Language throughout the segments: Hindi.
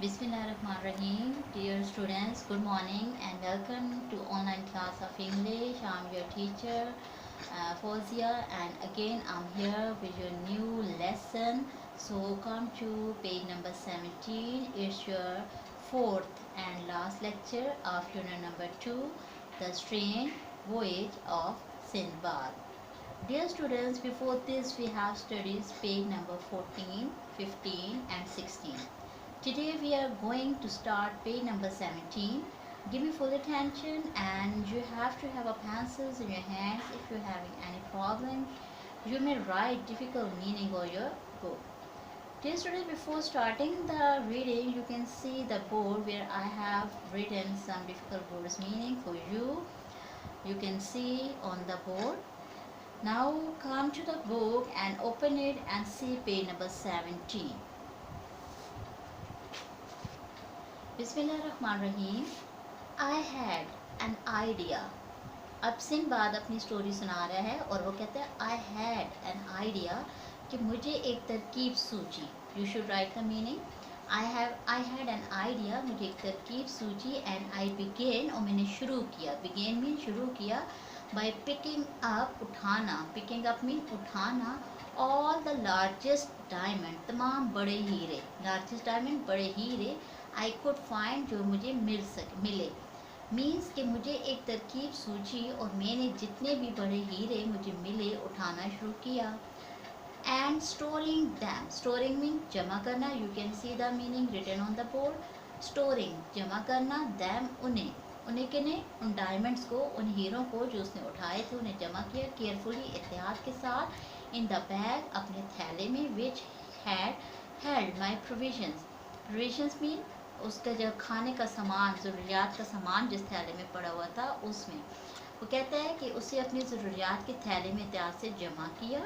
Bismillahirrahmanirrahim. Dear students, good morning and welcome to online class of English. I'm your teacher Fozia, and again I'm here with your new lesson. So come to page number 17. It's your fourth and last lecture of unit number 2, The Strange Voyage of Sindbad. Dear students, before this we have studied page number 14, 15 and 16. Today we are going to start page number 17. Give me full attention, and you have to have a pencils in your hands. If you're having any problem, you may write difficult meaning on your book. Dear students, before starting the reading, you can see the board where I have written some difficult words meaning for you. You can see on the board. Now come to the book and open it and see page number 17. बिस्मिल्लाहिर्रहमानिर्रहीम. I had an idea. अब सिंबाद अपनी स्टोरी सुना रहा है और वो कहता है I had an idea कि मुझे एक तरकीब सूझी. You should write the meaning. I had an idea, मुझे एक तरकीब सूझी and I began, और मैंने शुरू किया. Began mean शुरू किया. By picking up, उठाना. Picking up mean उठाना. All the largest diamond, तमाम बड़े हीरे. Largest diamond, बड़े हीरे I could find, जो मुझे मिले. मीन्स कि मुझे एक तरकीब सूझी और मैंने जितने भी बड़े हीरे मुझे मिले उठाना शुरू किया. And storing them. Storing mean जमा करना. You can see the meaning written on the board. Storing जमा करना. Them उन्हें किन्हें, उन डायमंड्स को, उन हीरों को जो उसने उठाए थे उन्हें जमा किया. केयरफुली, एहतियात के साथ. इन द बैग, अपने थैले में. Which had held my provisions. Provisions mean उसका जो खाने का सामान, ज़रूरियात का सामान जिस थैले में पड़ा हुआ था उसमें. वो कहता है कि उसे अपनी ज़रूरियात के थैले में एहतियात से जमा किया.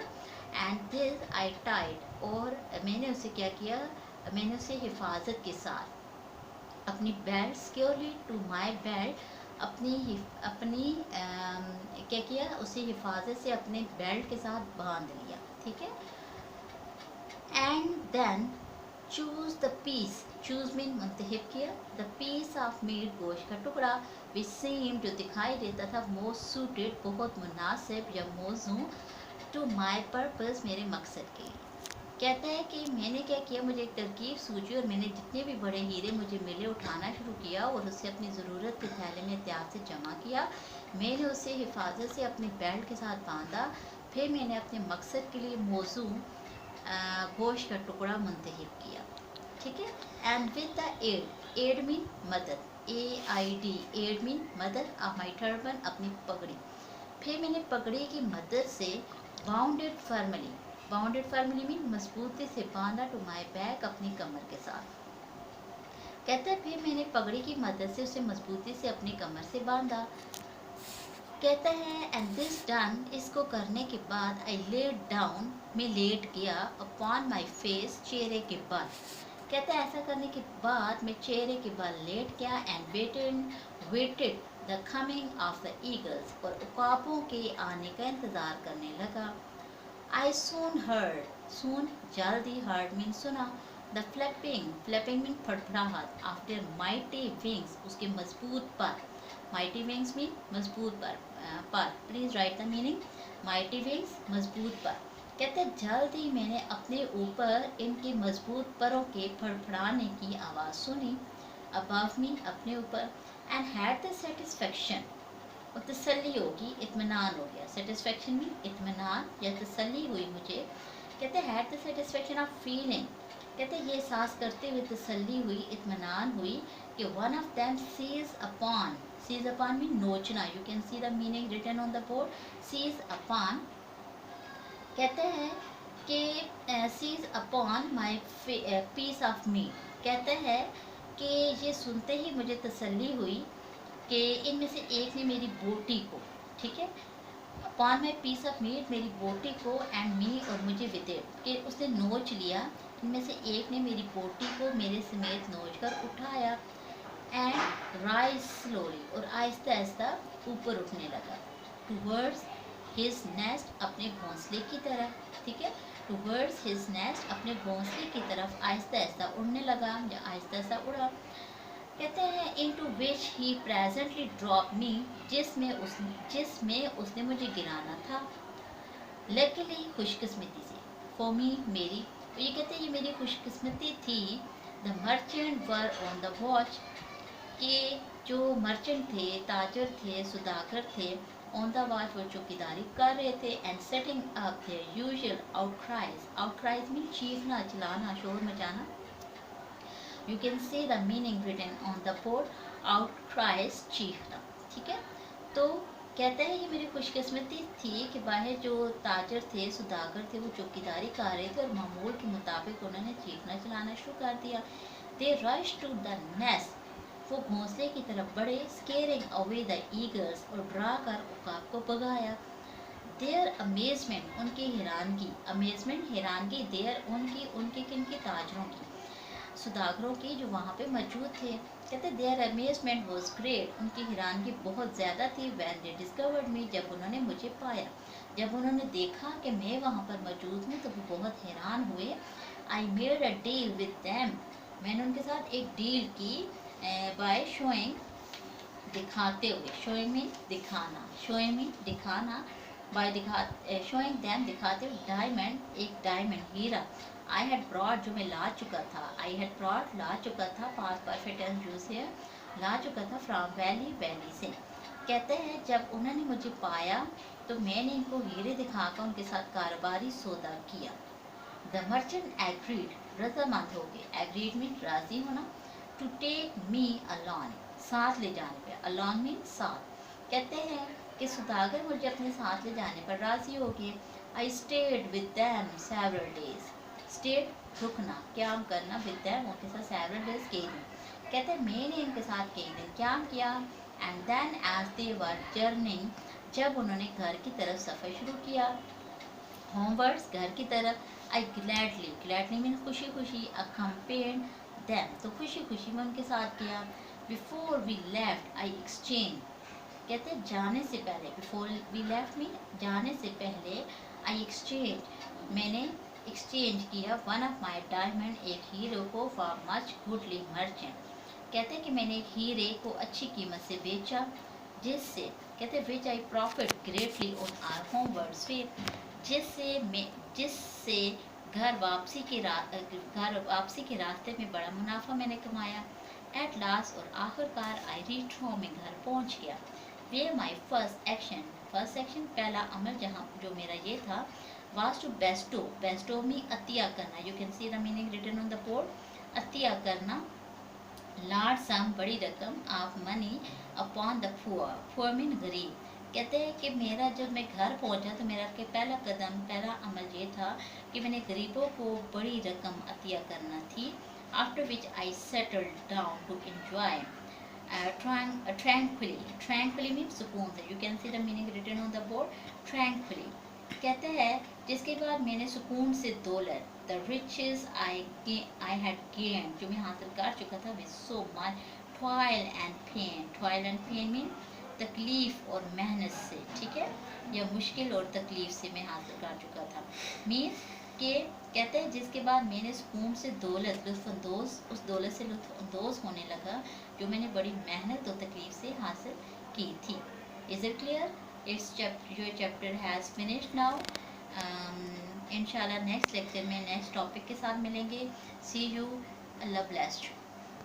एंड दिस आई टाइड, और मैंने उसे क्या किया, मैंने उसे हिफाजत के साथ अपनी belt, securely to my belt, अपनी क्या किया, उसे हिफाजत से अपने बेल्ट के साथ बांध लिया. ठीक है. And then choose the piece. Choose mean मुंतखब किया. द पीस ऑफ मीट, गोश्त का टुकड़ा. विच सीम, जो दिखाई देता था. मोस्ट सूटेड, बहुत मुनासिब या मौजू. टू माई पर्पस, मेरे मकसद के लिए. कहता है कि मैंने क्या किया, मुझे एक तरकीब सूझी और मैंने जितने भी बड़े हीरे मुझे मिले उठाना शुरू किया और उसे अपनी ज़रूरत के थैले में एहतियात से जमा किया. मैंने उसे हिफाजत से अपने बेल्ट के साथ बांधा. फिर मैंने अपने मकसद के लिए मौजू गोश्त का टुकड़ा मुंतखब किया. ठीक है. And with the aid mean मदद. AID, एड मीन मदद. ऑफ माई टर्बन, अपनी पगड़ी. फिर मैंने पगड़ी की मदद से बाउंडेड फर्मली मीन मजबूती से बांधा. टू माई बैक, अपनी कमर के साथ. कहता है फिर मैंने पगड़ी की मदद से उसे मजबूती से अपनी कमर से बांधा. कहता है एंड दिस डन, इसको करने के बाद आई लेट डाउन, मैं लेट गया. अपॉन माई फेस, चेहरे के बल. कहता है ऐसा करने के बाद मैं चेहरे के बल लेट गया. And waited the coming of the eagles, और उकाबों के आने का इंतज़ार करने लगा. आई सून हर्ड, सून जल्दी, हर्ड मीन सुना. द फ्लैपिंग मीन फड़फड़ाहट. आफ्टर माइटी विंग्स, उसके मजबूत पर. माइटी विंग्स मीन मजबूत पर. Please write the meaning. Mighty wings, मजबूत पर. कहते जल्द ही मैंने अपने ऊपर इनके मजबूत परों के फड़फड़ाने की आवाज़ सुनी. अबव मी, अपने ऊपर. एंड हैड द सेटिस्फेक्शन, और तसल्ली होगी, इत्मीनान हो गया. सेटिस्फेक्शन में इत्मीनान या तसल्ली हुई मुझे. कहते had the satisfaction of feeling. कहते ये एहसास करते हुए तसल्ली हुई, इत्मीनान हुई कि one of them seize upon. Seize upon mean नोचना. You can see the meaning written on the board. Seize upon. कहते हैं कि seize upon my piece of meat. कहते हैं कि ये सुनते ही मुझे तसल्ली हुई कि इनमें से एक ने मेरी बोटी को, ठीक है, upon my piece of meat, मेरी बोटी को. एंड मी, और मुझे विद इट, कि उसने नोच लिया. इनमें से एक ने मेरी बोटी को मेरे समेत नोच कर उठाया. एंड राइज स्लोली, और आहिस्ता आहिस्ता ऊपर उठने लगा. टूवर्ड्स हिज नेस्ट, अपने घोंसले की तरह. ठीक है. टूवर्ड्स हिज नेस्ट, अपने घोंसले की तरफ आहिस्ता आहिस्ता उड़ने लगा या आहिस्ता आहिस्ता उड़ा। कहते हैं इनटू विच ही प्रेजेंटली ड्रॉप मी, जिसमें उसने मुझे गिराना था। लकीली, खुशकिस्मती से, फॉर मी, मेरी, तो ये कहते हैं ये मेरी खुशकिस्मती थी। The merchant were on the watch, कि जो मर्चेंट थे, ताजर थे, सुदागर थे, ऑन द वॉच, वो चौकीदारी कर रहे थे। And setting up their usual outcries, outcries mean चीखना, चिल्लाना, शोर मचाना। You can say the meaning written on the board, outcries, चीखना, ठीक है। तो कहता है ये मेरी खुशकिस्मती थी कि बाहर जो ताजर थे, सुदागर थे, वो चौकीदारी कर रहे थे और मामूल के मुताबिक उन्होंने चीखना चलाना शुरू कर दिया। दे रश टू द नेस्ट, वो घोंसले की तरफ बढ़े। स्केरिंग अवे द ईगल्स, और डरा कर उकाब को भगाया। देयर अमेजमेंट, उनकी हैरानगी, अमेजमेंट हैरानगी, देयर उनकी, उनकी किनकी, ताजरों की, सुदागरों की जो वहाँ पे मौजूद थे। कहते देयर अमेजमेंट वॉज ग्रेट, उनकी हैरानगी बहुत ज़्यादा थी। वैन दे डिस्कवर्ड मी, जब उन्होंने मुझे पाया, जब उन्होंने देखा कि मैं वहाँ पर मौजूद हूँ तो वो बहुत हैरान हुए। I made a deal with them, मैंने उनके साथ एक डील की। बाय शोइंग, दिखाते हुए, शोइंग में दिखाना, शोइंग में दिखाना, बाय शोइंग दैम, दिखाते हुए, डायमंड, एक डायमंड, हीरा। आई हैड ब्रॉड, जो मैं ला चुका था, आई हैड ब्रॉड, ला चुका था, पास परफेक्ट टेंस यूज है, ला चुका था, फ्रॉम वैली, वैली से। कहते हैं जब उन्होंने मुझे पाया तो मैंने इनको हीरे दिखाकर उनके साथ कारोबारी सौदा किया। द मर्चेंट एग्रीड, रजामंद हो गए, एग्रीड मीन राजी होना। टू टेक मी अलॉन, साथ ले जाने पर, अलॉन मीन साथ। कहते हैं कि सुदागर मुझे अपने साथ ले जाने पर राजी हो गए। I stayed with them several days, stayed रुकना, क्याम करना, विद दैम उनके साथ, सेवरल डेज, कई दिन। कहते हैं मैंने इनके साथ कई दिन क्याम किया। And then as they were journeying, जब उन्होंने घर की तरफ सफ़र शुरू किया, होमवर्ड्स, घर की तरफ। आई ग्लैडली, ग्लैडली मीन खुशी खुशी, अकम्पेन्ड दैम, तो खुशी खुशी मैं उनके साथ किया। Before we left I exchange, कहते हैं जाने से पहले, बिफोर वी लेफ्ट मीन जाने से पहले, आई एक्सचेंज, मैंने एक्सचेंज किया, वन ऑफ माई डायमंड, एक हीरो को, फॉर मच गुडली मर्चेंट। कहते हैं कि मैंने एक हीरे को अच्छी कीमत से बेचा, जिससे, कहते हैं which I profit greatly on our homeward trip, जिससे घर वापसी के रास्ते में बड़ा मुनाफा मैंने कमाया। एट लास्ट, और आखिरकार, आई रीच होम, मैं घर पहुंच गया। Way my first action, first action, पहला अमल जहाँ जो मेरा ये था, वाज टू बेस्टो, बेस्टो में अतिया करना, you can see the meaning written on the board, अतिया करना, लार्ज सम, बड़ी रकम, of money, upon the poor, poor mean गरीब। कहते हैं कि मेरा जब मैं घर पहुंचा तो मेरा के पहला कदम, पहला अमल ये था कि मैंने गरीबों को बड़ी रकम अतिया करना थी। After which I settled down to enjoy tranquilly, tranquilly means सुकून से, you can see the meaning written on the board, tranquilly। कहते हैं जिसके बाद मैंने सुकून से दौलत, the riches I had gained, जो मैं हासिल कर चुका था, with so much toil and pain, toil and pain mean तकलीफ और मेहनत से, ठीक है, या मुश्किल और तकलीफ से मैं हासिल कर चुका था। मीन्स के कहते हैं जिसके बाद मैंने सुकून से दौलत, लुत्फानंदोज, उस दौलत से लुत्फानंदोज होने लगा जो मैंने बड़ी मेहनत और तकलीफ से हासिल की थी। Is it clear? Your chapter has finished now. इंशाल्लाह नेक्स्ट लेक्चर में नेक्स्ट टॉपिक के साथ मिलेंगे। सी यू, अल्लाह ब्लेस्ड।